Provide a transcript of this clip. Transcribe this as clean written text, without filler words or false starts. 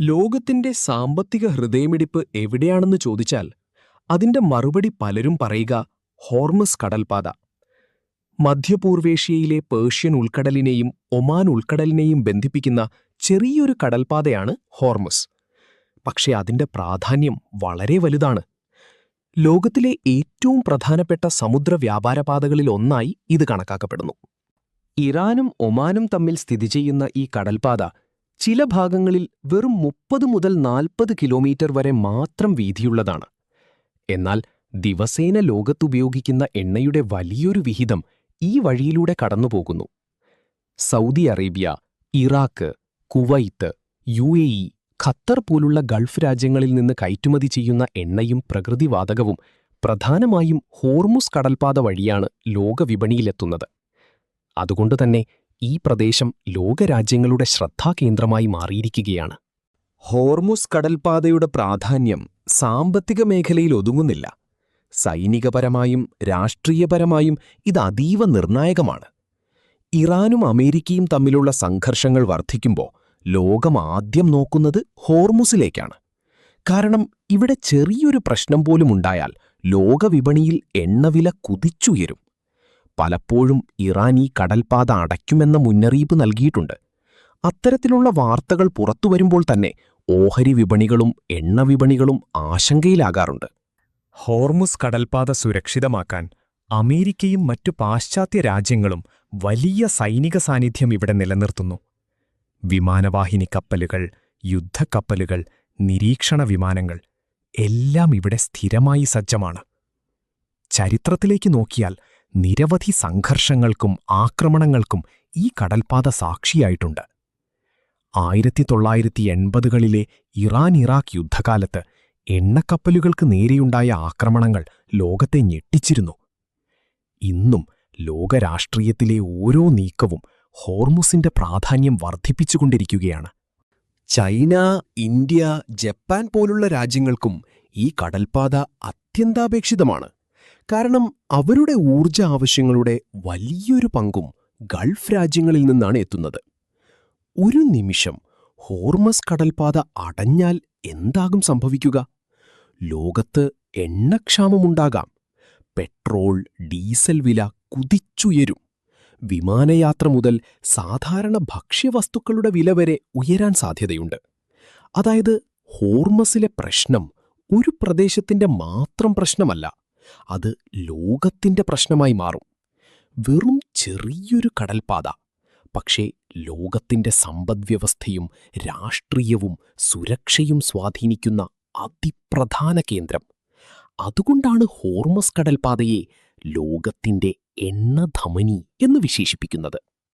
ലോകത്തിന്റെ സാമ്പത്തിക ഹൃദയമിടിപ്പ് എവിടെയാണെന്ന് ചോദിച്ചാൽ അതിന്റെ മറുപടി പലരും പറയുക ഹോർമസ് കടൽപ്പാത. മധ്യപൂർവേഷ്യയിലെ പേർഷ്യൻ ഉൾക്കടലിനെയും ഒമാൻ ഉൾക്കടലിനെയും ബന്ധിപ്പിക്കുന്ന ചെറിയൊരു കടൽപ്പാതയാണ് ഹോർമസ്. പക്ഷേ അതിന്റെ പ്രാധാന്യം വളരെ വലുതാണ്. ലോകത്തിലെ ഏറ്റവും പ്രധാനപ്പെട്ട സമുദ്ര വ്യാപാരപാതകളിൽ ഒന്നായി ഇത് കണക്കാക്കപ്പെടുന്നു. ഇറാനും ഒമാനും തമ്മിൽ സ്ഥിതി ചെയ്യുന്ന ഈ കടൽപ്പാത ചില ഭാഗങ്ങളിൽ വെറും 30 മുതൽ 40 കിലോമീറ്റർ വരെ മാത്രം വീതിയുള്ളതാണ്. എന്നാൽ ദിവസേന ലോകത്തുപയോഗിക്കുന്ന എണ്ണയുടെ വലിയൊരു വിഹിതം ഈ വഴിയിലൂടെ കടന്നുപോകുന്നു. Saudi Arabia, Iraq, Kuwait, UAE, Qatar പോലുള്ള ഗൾഫ് രാജ്യങ്ങളിൽ നിന്ന് കയറ്റുമതി ചെയ്യുന്ന എണ്ണയും പ്രകൃതിവാതകവും പ്രധാനമായും ഹോർമുസ് കടൽപ്പാത വഴിയാണ് ലോകവിപണിയിലെത്തുന്നത്. അതുകൊണ്ടുതന്നെ ഈ പ്രദേശം ലോകരാജ്യങ്ങളുടെ ശ്രദ്ധാകേന്ദ്രമായി മാറിയിരിക്കുകയാണ്. ഹോർമുസ് കടൽപ്പാതയുടെ പ്രാധാന്യം സാമ്പത്തിക മേഖലയിൽ ഒതുങ്ങുന്നില്ല. സൈനികപരമായും രാഷ്ട്രീയപരമായും ഇത് അതീവ നിർണായകമാണ്. ഇറാനും അമേരിക്കയും തമ്മിലുള്ള സംഘർഷങ്ങൾ വർദ്ധിക്കുമ്പോൾ ലോകം ആദ്യം നോക്കുന്നത് ഹോർമുസിലേക്കാണ്. കാരണം ഇവിടെ ചെറിയൊരു പ്രശ്നം പോലും ഉണ്ടായാൽ ലോകവിപണിയിൽ എണ്ണവില കുതിച്ചുയരും. പലപ്പോഴും ഇറാൻ ഈ കടൽപ്പാത അടയ്ക്കുമെന്ന മുന്നറിയിപ്പ് നൽകിയിട്ടുണ്ട്. അത്തരത്തിലുള്ള വാർത്തകൾ പുറത്തുവരുമ്പോൾ തന്നെ ഓഹരി വിപണികളും എണ്ണവിപണികളും ആശങ്കയിലാകാറുണ്ട്. ഹോർമുസ് കടൽപ്പാത സുരക്ഷിതമാക്കാൻ അമേരിക്കയും മറ്റു പാശ്ചാത്യ രാജ്യങ്ങളും വലിയ സൈനിക സാന്നിധ്യം ഇവിടെ നിലനിർത്തുന്നു. വിമാനവാഹിനി കപ്പലുകൾ, യുദ്ധക്കപ്പലുകൾ, നിരീക്ഷണ വിമാനങ്ങൾ എല്ലാം ഇവിടെ സ്ഥിരമായി സജ്ജമാണ്. ചരിത്രത്തിലേക്ക് നോക്കിയാൽ നിരവധി സംഘർഷങ്ങൾക്കും ആക്രമണങ്ങൾക്കും ഈ കടൽപ്പാത സാക്ഷിയായിട്ടുണ്ട്. 1980കളിലെ ഇറാൻ-ഇറാഖ് യുദ്ധകാലത്ത് എണ്ണക്കപ്പലുകൾക്ക് നേരെയുണ്ടായ ആക്രമണങ്ങൾ ലോകത്തെ ഞെട്ടിച്ചിരുന്നു. ഇന്നും ലോകരാഷ്ട്രീയത്തിലെ ഓരോ നീക്കവും ഹോർമുസിന്റെ പ്രാധാന്യം വർദ്ധിപ്പിച്ചുകൊണ്ടിരിക്കുകയാണ്. ചൈന, ഇന്ത്യ, ജപ്പാൻ പോലുള്ള രാജ്യങ്ങൾക്കും ഈ കടൽപ്പാത അത്യന്താപേക്ഷിതമാണ്. കാരണം അവരുടെ ഊർജ്ജ ആവശ്യങ്ങളുടെ വലിയൊരു പങ്കും ഗൾഫ് രാജ്യങ്ങളിൽ നിന്നാണ് എത്തുന്നത്. ഒരു നിമിഷം ഹോർമസ് കടൽപ്പാത അടഞ്ഞാൽ എന്താകും സംഭവിക്കുക? ലോകത്ത് എണ്ണക്ഷാമമുണ്ടാകാം. പെട്രോൾ, ഡീസൽ വില കുതിച്ചുയരും. വിമാനയാത്ര മുതൽ സാധാരണ ഭക്ഷ്യവസ്തുക്കളുടെ വില വരെ ഉയരാൻ സാധ്യതയുണ്ട്. അതായത് ഹോർമസിലെ പ്രശ്നം ഒരു പ്രദേശത്തിന്റെ മാത്രം പ്രശ്നമല്ല, അത് ലോകത്തിന്റെ പ്രശ്നമായി മാറും. വെറും ചെറിയൊരു കടൽപ്പാത, പക്ഷേ ലോകത്തിന്റെ സമ്പദ്വ്യവസ്ഥയും രാഷ്ട്രീയവും സുരക്ഷയും സ്വാധീനിക്കുന്ന അതിപ്രധാന കേന്ദ്രം. അതുകൊണ്ടാണ് ഹോർമസ് കടൽപ്പാതയെ ലോകത്തിന്റെ എണ്ണധമനി എന്ന് വിശേഷിപ്പിക്കുന്നത്.